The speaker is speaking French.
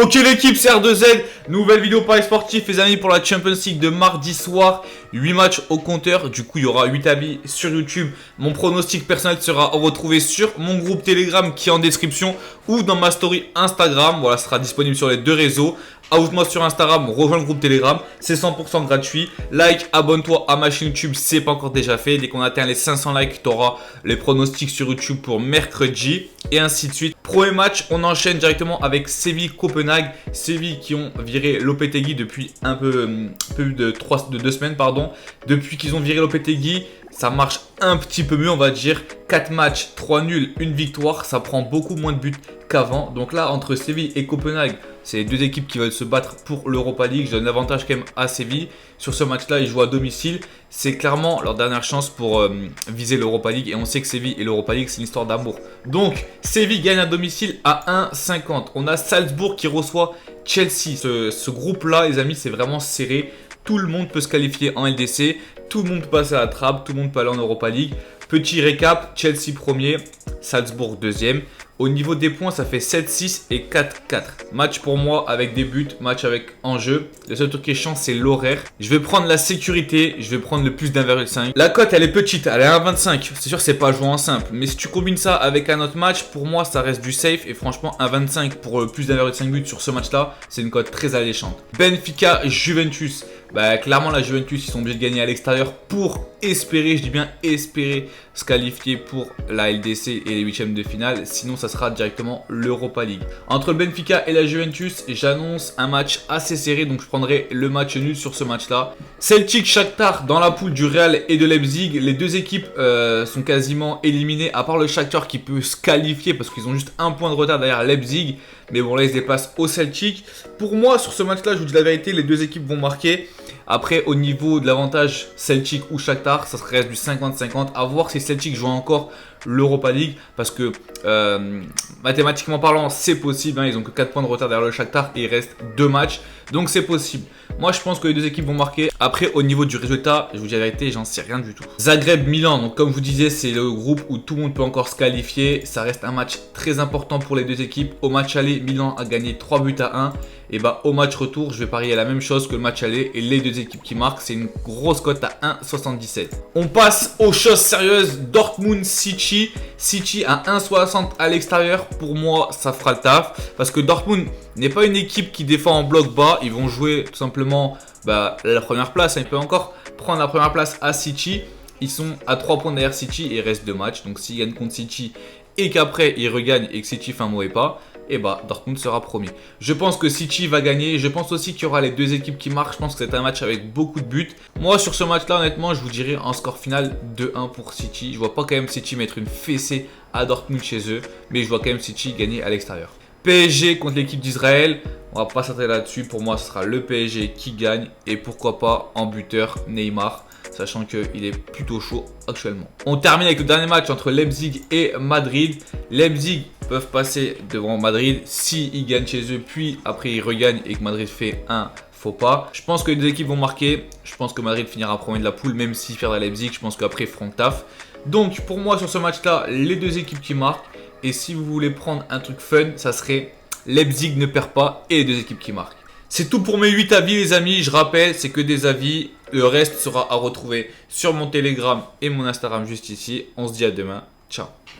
Ok l'équipe, c'est R2Z, nouvelle vidéo Paris Sportif les amis pour la Champions League de mardi soir. 8 matchs au compteur, du coup il y aura 8 avis sur YouTube. Mon pronostic personnel sera retrouvé sur mon groupe Telegram qui est en description ou dans ma story Instagram. Voilà, ce sera disponible sur les deux réseaux. Ajoute-moi sur Instagram, rejoins le groupe Telegram, c'est 100% gratuit. Like, abonne-toi à ma chaîne YouTube, c'est pas encore déjà fait. Dès qu'on atteint les 500 likes, tu auras les pronostics sur YouTube pour mercredi et ainsi de suite. Premier match, on enchaîne directement avec Séville-Copenhague. Séville qui ont viré Lopetegui depuis un peu plus de 2 semaines. Depuis qu'ils ont viré Lopetegui, ça marche un petit peu mieux, on va dire. 4 matchs, 3 nuls, 1 victoire. Ça prend beaucoup moins de buts qu'avant. Donc là, entre Séville et Copenhague, c'est les deux équipes qui veulent se battre pour l'Europa League. Je donne l'avantage quand même à Séville. Sur ce match-là, ils jouent à domicile. C'est clairement leur dernière chance pour viser l'Europa League. Et on sait que Séville et l'Europa League, c'est une histoire d'amour. Donc, Séville gagne à domicile à 1,50. On a Salzbourg qui reçoit Chelsea. Ce groupe-là, les amis, c'est vraiment serré. Tout le monde peut se qualifier en LDC. Tout le monde peut passer à la trappe. Tout le monde peut aller en Europa League. Petit récap, Chelsea premier, Salzbourg deuxième. Au niveau des points, ça fait 7-6 et 4-4. Match pour moi avec des buts, match avec enjeu. Le seul truc qui est chiant, c'est l'horaire. Je vais prendre la sécurité, je vais prendre le plus d'1,5. La cote, elle est petite, elle est à 1,25. C'est sûr, c'est pas joué en simple. Mais si tu combines ça avec un autre match, pour moi, ça reste du safe. Et franchement, 1,25 pour le plus d'1,5 but sur ce match-là, c'est une cote très alléchante. Benfica, Juventus. Bah, clairement, la Juventus, ils sont obligés de gagner à l'extérieur pour espérer, je dis bien espérer, se qualifier pour la LDC et les huitièmes de finale. Sinon, ça sera directement l'Europa League. Entre le Benfica et la Juventus, j'annonce un match assez serré. Donc, je prendrai le match nul sur ce match-là. Celtic, Shakhtar dans la poule du Real et de Leipzig. Les deux équipes sont quasiment éliminées, à part le Shakhtar qui peut se qualifier parce qu'ils ont juste un point de retard derrière Leipzig. Mais bon, là, ils se déplacent au Celtic. Pour moi, sur ce match-là, je vous dis la vérité, les deux équipes vont marquer. Après, au niveau de l'avantage Celtic ou Shakhtar, ça reste du 50-50. À voir si Celtic joue encore l'Europa League. Parce que mathématiquement parlant, c'est possible. Hein, ils ont que 4 points de retard derrière le Shakhtar et il reste 2 matchs. Donc c'est possible. Moi, je pense que les deux équipes vont marquer. Après, au niveau du résultat, je vous dis la vérité, j'en sais rien du tout. Zagreb-Milan, donc comme je vous disais, c'est le groupe où tout le monde peut encore se qualifier. Ça reste un match très important pour les deux équipes. Au match aller, Milan a gagné 3 buts à 1. Et bah au match retour, je vais parier la même chose que le match aller. Et les deux équipes qui marquent, c'est une grosse cote à 1,77. On passe aux choses sérieuses. Dortmund-City. City à 1,60 à l'extérieur. Pour moi, ça fera le taf. Parce que Dortmund n'est pas une équipe qui défend en bloc bas. Ils vont jouer tout simplement la première place. Ils peuvent encore prendre la première place à City. Ils sont à 3 points derrière City et il reste 2 matchs. Donc s'ils gagnent contre City et qu'après ils regagnent et que City fait un mauvais pas, et bah Dortmund sera premier. Je pense que City va gagner. Je pense aussi qu'il y aura les deux équipes qui marquent. Je pense que c'est un match avec beaucoup de buts. Moi sur ce match là honnêtement je vous dirais en score final 2-1 pour City. Je vois pas quand même City mettre une fessée à Dortmund chez eux. Mais je vois quand même City gagner à l'extérieur. PSG contre l'équipe d'Israël. On va pas s'attarder là-dessus. Pour moi ce sera le PSG qui gagne. Et pourquoi pas en buteur Neymar. Sachant qu'il est plutôt chaud actuellement. On termine avec le dernier match entre Leipzig et Madrid. Leipzig peuvent passer devant Madrid s'ils gagnent chez eux, puis après ils regagnent et que Madrid fait un faux pas. Je pense que les deux équipes vont marquer. Je pense que Madrid finira premier de la poule, même s'ils perdent à Leipzig. Je pense qu'après ils feront le taf. Donc pour moi sur ce match-là, les deux équipes qui marquent. Et si vous voulez prendre un truc fun, ça serait Leipzig ne perd pas et les deux équipes qui marquent. C'est tout pour mes 8 avis les amis, je rappelle, c'est que des avis. Le reste sera à retrouver sur mon Telegram et mon Instagram juste ici. On se dit à demain. Ciao.